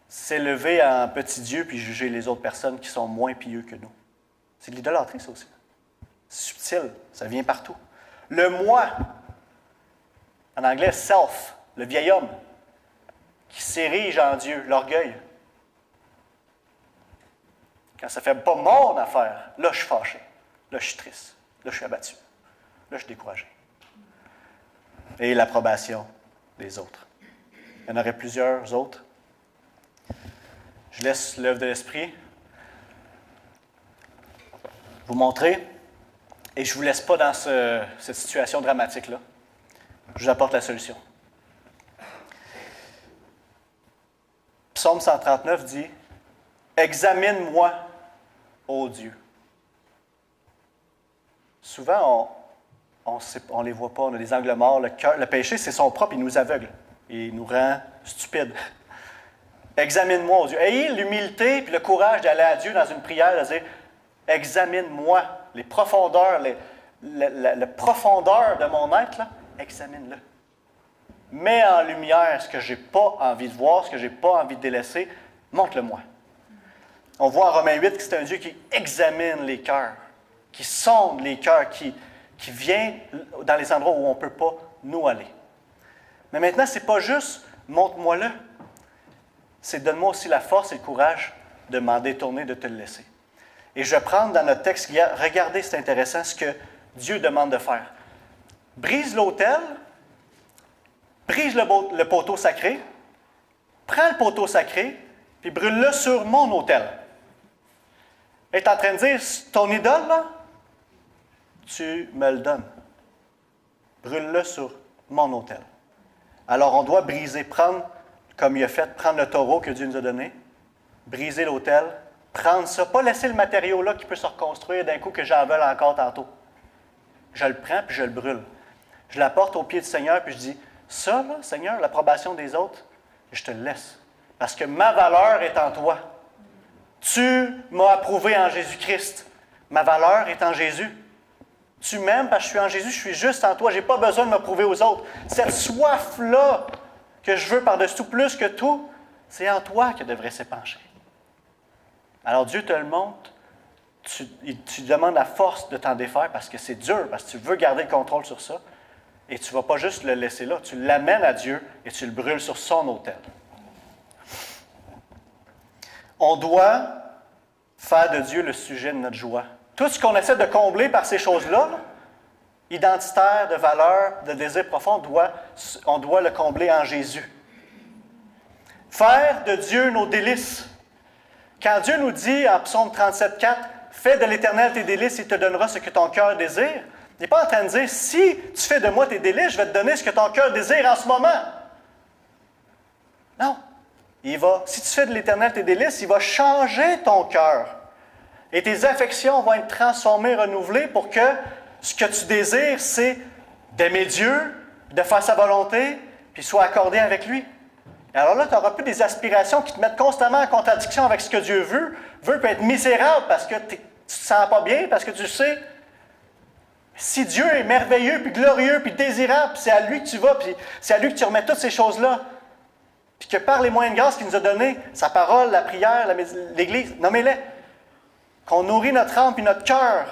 S'élever en petit Dieu puis juger les autres personnes qui sont moins pieux que nous. C'est de l'idolâtrie, ça aussi. C'est subtil, ça vient partout. Le moi, en anglais, self, le vieil homme, qui s'érige en Dieu, l'orgueil. Quand ça ne fait pas mon affaire, là, je suis fâché, là, je suis triste, là, je suis abattu, là, je suis découragé. Et l'approbation des autres. Il y en aurait plusieurs autres. Je laisse l'œuvre de l'Esprit vous montrer. Et je ne vous laisse pas dans cette situation dramatique-là. Je vous apporte la solution. Psaume 139 dit examine-moi, ô Dieu. Souvent, on les voit pas, on a des angles morts. Le péché, c'est son propre, il nous aveugle. Il nous rend stupides. Examine-moi, ô Dieu. Ayez l'humilité et le courage d'aller à Dieu dans une prière, de dire, examine-moi, les profondeurs, la profondeur de mon être, là, examine-le. Mets en lumière ce que je n'ai pas envie de voir, ce que je n'ai pas envie de délaisser, montre-le-moi. On voit en Romains 8 que c'est un Dieu qui examine les cœurs, qui sonde les cœurs, qui vient dans les endroits où on ne peut pas nous aller. Mais maintenant, ce n'est pas juste « montre-moi-le », c'est « donne-moi aussi la force et le courage de m'en détourner, de te le laisser ». Et je vais prendre dans notre texte, regardez, c'est intéressant, ce que Dieu demande de faire. Brise l'autel, brise le poteau sacré, prends le poteau sacré, puis brûle-le sur mon autel. Il est en train de dire, ton idole, là, tu me le donnes. Brûle-le sur mon autel. Alors, on doit briser, prendre, comme il a fait, prendre le taureau que Dieu nous a donné, briser l'autel, prendre ça, pas laisser le matériau là qui peut se reconstruire d'un coup que j'en veuille encore tantôt. Je le prends puis je le brûle. Je l'apporte au pied du Seigneur puis je dis, ça, là, Seigneur, l'approbation des autres, je te le laisse. Parce que ma valeur est en toi. Tu m'as approuvé en Jésus-Christ. Ma valeur est en Jésus. Tu m'aimes parce que je suis en Jésus, je suis juste en toi. Je n'ai pas besoin de me prouver aux autres. Cette soif-là que je veux par-dessus tout, plus que tout, c'est en toi qu'elle devrait s'épancher. Alors Dieu te le montre. Tu demandes la force de t'en défaire parce que c'est dur, parce que tu veux garder le contrôle sur ça. Et tu ne vas pas juste le laisser là. Tu l'amènes à Dieu et tu le brûles sur son autel. On doit faire de Dieu le sujet de notre joie. Tout ce qu'on essaie de combler par ces choses-là, identitaires, de valeurs, de désirs profonds, on doit le combler en Jésus. Faire de Dieu nos délices. Quand Dieu nous dit en Psaume 37,4, « Fais de l'Éternel tes délices, il te donnera ce que ton cœur désire », il n'est pas en train de dire, « Si tu fais de moi tes délices, je vais te donner ce que ton cœur désire en ce moment. » Non. Si tu fais de l'Éternel tes délices, il va changer ton cœur. Et tes affections vont être transformées, renouvelées pour que ce que tu désires, c'est d'aimer Dieu, de faire sa volonté, puis soit accordé avec lui. Et alors là, tu n'auras plus des aspirations qui te mettent constamment en contradiction avec ce que Dieu veut peut être misérable parce que tu ne te sens pas bien, parce que tu sais, si Dieu est merveilleux, puis glorieux, puis désirable, puis c'est à lui que tu vas, puis c'est à lui que tu remets toutes ces choses-là, puis que par les moyens de grâce qu'il nous a donnés, sa parole, la prière, l'Église, nommez-les, qu'on nourrit notre âme puis notre cœur,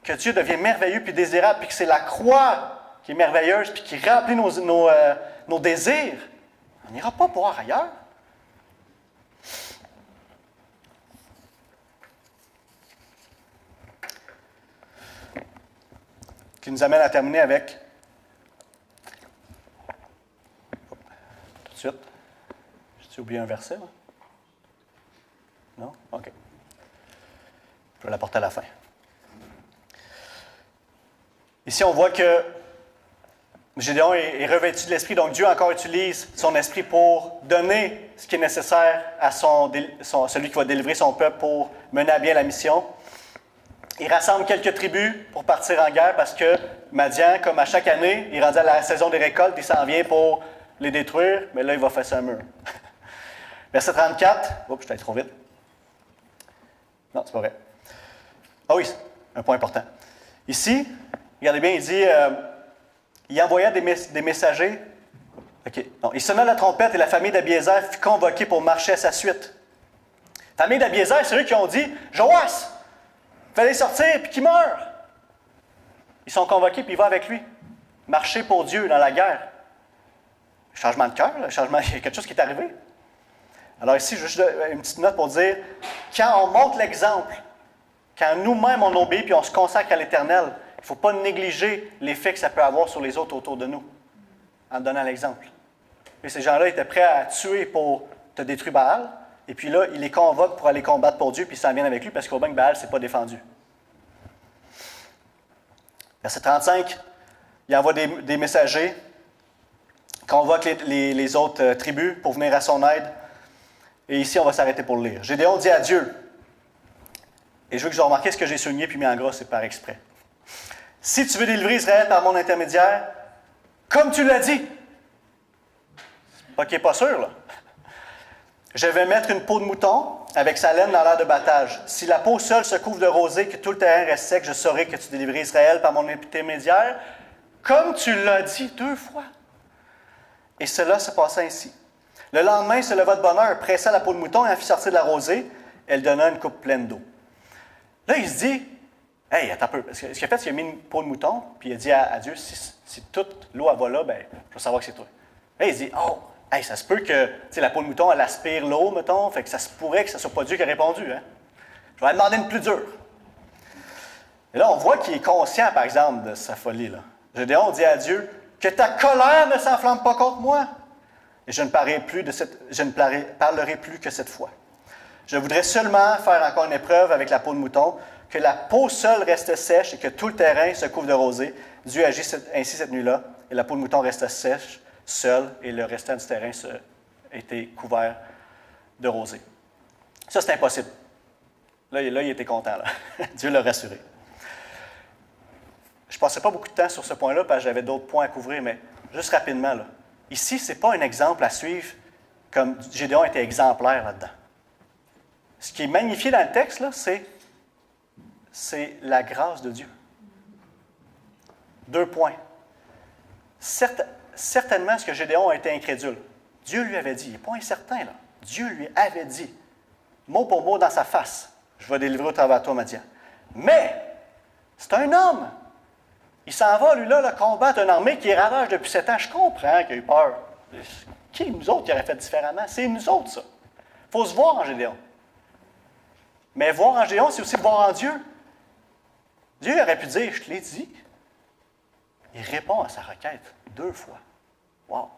que Dieu devient merveilleux puis désirable, puis que c'est la croix qui est merveilleuse, puis qui remplit nos désirs, on n'ira pas boire ailleurs. Qui nous amène à terminer avec, tout de suite, j'ai oublié un verset, là? Non? OK. Je vais l'apporter à la fin. Ici, on voit que Gédéon est revêtu de l'Esprit, donc Dieu encore utilise son Esprit pour donner ce qui est nécessaire à celui qui va délivrer son peuple pour mener à bien la mission. Il rassemble quelques tribus pour partir en guerre parce que Madian, comme à chaque année, il est rendu à la saison des récoltes, il s'en vient pour les détruire, mais là, il va faire un mur. Verset 34. Oups, je suis allé trop vite. Non, c'est pas vrai. Ah oui, un point important. Ici, regardez bien, il dit, il envoya des messagers. OK. Non, il sonna la trompette et la famille d'Abiézer fut convoquée pour marcher à sa suite. La famille d'Abiézer, c'est eux qui ont dit, Joas, fallait sortir puis qu'il meure. Ils sont convoqués puis il va avec lui. Marcher pour Dieu dans la guerre. Changement de cœur, il y a quelque chose qui est arrivé. Alors ici, juste une petite note pour dire, quand on montre l'exemple, quand nous-mêmes on obéit puis on se consacre à l'Éternel, il ne faut pas négliger l'effet que ça peut avoir sur les autres autour de nous, en donnant l'exemple. Et ces gens-là étaient prêts à tuer pour te détruire Baal, et puis là, il les convoque pour aller combattre pour Dieu, puis ils s'en viennent avec lui, parce qu'au moins que Baal ne s'est pas défendu. Verset 35, il envoie des messagers, convoque les autres tribus pour venir à son aide. Et ici, on va s'arrêter pour le lire. Gédéon dit à Dieu, et je veux que vous remarquiez ce que j'ai souligné puis mis en gras, c'est par exprès. Si tu veux délivrer Israël par mon intermédiaire, comme tu l'as dit, pas sûr, là. Je vais mettre une peau de mouton avec sa laine dans l'air de battage. Si la peau seule se couvre de rosée, que tout le terrain reste sec, je saurai que tu délivres Israël par mon intermédiaire, comme tu l'as dit 2 fois. Et cela se passa ainsi. Le lendemain, il se leva de bonne heure, pressa la peau de mouton et en fit sortir de la rosée. Elle donna une coupe pleine d'eau. Là, il se dit, hey, attends un peu. Ce qu'il a fait, c'est qu'il a mis une peau de mouton, puis il a dit à Dieu, si toute l'eau va là, ben, je vais savoir que c'est toi. Là, il se dit, oh, hey, ça se peut que la peau de mouton, elle aspire l'eau, mettons, fait que ça se pourrait que ce ne soit pas Dieu qui a répondu. Hein? Je vais lui demander une plus dure. Et là, on voit qu'il est conscient, par exemple, de sa folie. Là. Gédéon dit à Dieu, que ta colère ne s'enflamme pas contre moi. Et je ne parlerai plus que cette fois. Je voudrais seulement faire encore une épreuve avec la peau de mouton, que la peau seule reste sèche et que tout le terrain se couvre de rosée. Dieu agit ainsi cette nuit-là, et la peau de mouton resta sèche, seule, et le restant du terrain était couvert de rosée. Ça, c'est impossible. Là, il était content. Là. Dieu l'a rassuré. Je ne passais pas beaucoup de temps sur ce point-là, parce que j'avais d'autres points à couvrir, mais juste rapidement. Là. Ici, ce n'est pas un exemple à suivre comme Gédéon était exemplaire là-dedans. Ce qui est magnifié dans le texte, là, c'est la grâce de Dieu. 2 points. Certainement, est-ce que Gédéon a été incrédule? Dieu lui avait dit, il n'est pas incertain, là. Dieu lui avait dit, mot pour mot dans sa face, je vais délivrer au travers de toi, Madian. Mais, c'est un homme. Il s'en va, lui, là, combattre une armée qui est ravage depuis 7 ans. Je comprends qu'il a eu peur. Qui, nous autres, qui aurait fait différemment? C'est nous autres, ça. Il faut se voir en Gédéon. Mais voir en Gédéon, c'est aussi voir en Dieu. Dieu aurait pu dire, je te l'ai dit. Il répond à sa requête 2 fois. Wow!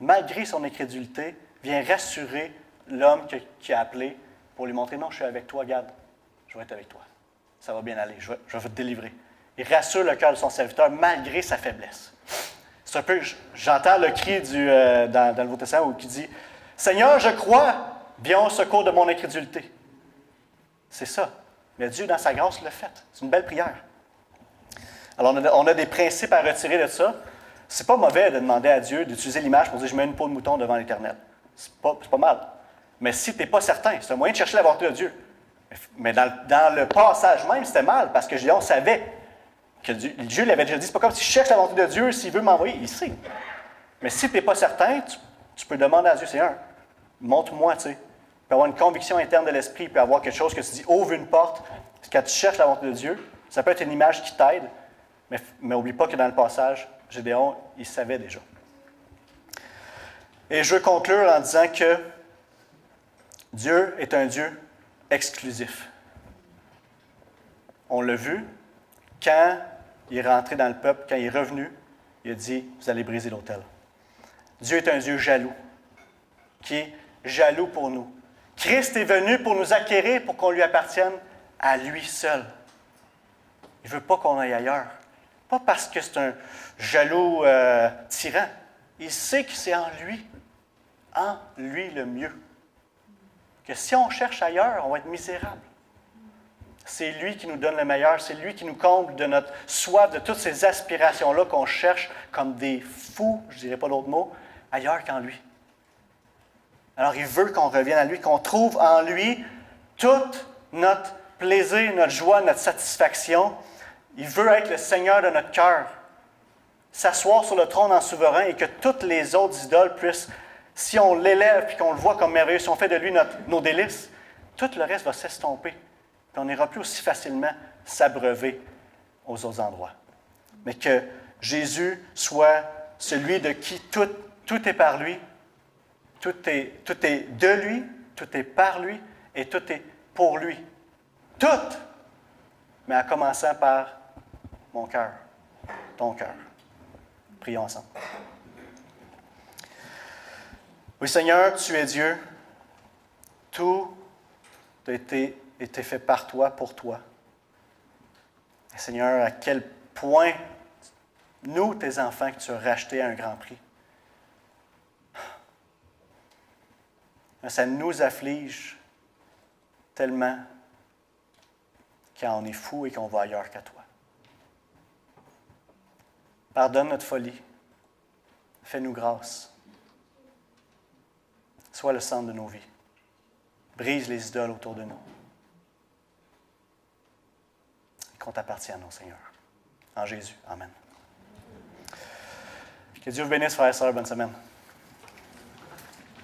Malgré son incrédulité, vient rassurer l'homme qui a appelé pour lui montrer, non, je suis avec toi, regarde, je vais être avec toi. Ça va bien aller, je vais te délivrer. Il rassure le cœur de son serviteur malgré sa faiblesse. C'est un peu, j'entends le cri dans le Nouveau Testament qui dit, Seigneur, je crois, viens au secours de mon incrédulité. C'est ça. Mais Dieu, dans sa grâce, l'a fait. C'est une belle prière. Alors, on a des principes à retirer de ça. C'est pas mauvais de demander à Dieu d'utiliser l'image pour dire « je mets une peau de mouton devant l'Éternel ». C'est pas mal. Mais si tu n'es pas certain, c'est un moyen de chercher la volonté de Dieu. Mais dans le passage même, c'était mal, parce que Gédéon savait que Dieu lui avait déjà dit, c'est pas comme si je cherche la volonté de Dieu, s'il veut m'envoyer, il sait. Mais si tu n'es pas certain, tu peux demander à Dieu, Seigneur, montre-moi, tu sais. Il peut avoir une conviction interne de l'esprit, il peut avoir quelque chose que tu dis, ouvre une porte. Quand tu cherches la volonté de Dieu, ça peut être une image qui t'aide, mais n'oublie pas que dans le passage, Gédéon, il savait déjà. Et je veux conclure en disant que Dieu est un Dieu exclusif. On l'a vu, quand il est rentré dans le peuple, quand il est revenu, il a dit, vous allez briser l'autel. Dieu est un Dieu jaloux, qui est jaloux pour nous. Christ est venu pour nous acquérir, pour qu'on lui appartienne à lui seul. Il ne veut pas qu'on aille ailleurs. Pas parce que c'est un jaloux tyran. Il sait que c'est en lui le mieux. Que si on cherche ailleurs, on va être misérable. C'est lui qui nous donne le meilleur, c'est lui qui nous comble de notre soif, de toutes ces aspirations-là qu'on cherche comme des fous, je ne dirais pas d'autre mot, ailleurs qu'en lui. Alors il veut qu'on revienne à lui, qu'on trouve en lui tout notre plaisir, notre joie, notre satisfaction. Il veut être le Seigneur de notre cœur, s'asseoir sur le trône en souverain et que toutes les autres idoles puissent, si on l'élève et qu'on le voit comme merveilleux, si on fait de lui nos délices, tout le reste va s'estomper. Puis on n'ira plus aussi facilement s'abreuver aux autres endroits. Mais que Jésus soit celui de qui tout est par lui, tout est de lui, tout est par lui et tout est pour lui. Tout! Mais en commençant par mon cœur, ton cœur. Prions ensemble. Oui, Seigneur, tu es Dieu. Tout a été fait par toi, pour toi. Et Seigneur, à quel point nous, tes enfants, que tu as rachetés à un grand prix. Mais ça nous afflige tellement quand on est fou et qu'on va ailleurs qu'à toi. Pardonne notre folie. Fais-nous grâce. Sois le centre de nos vies. Brise les idoles autour de nous. Et qu'on t'appartienne, mon Seigneur. En Jésus. Amen. Que Dieu vous bénisse, frères et sœurs. Bonne semaine.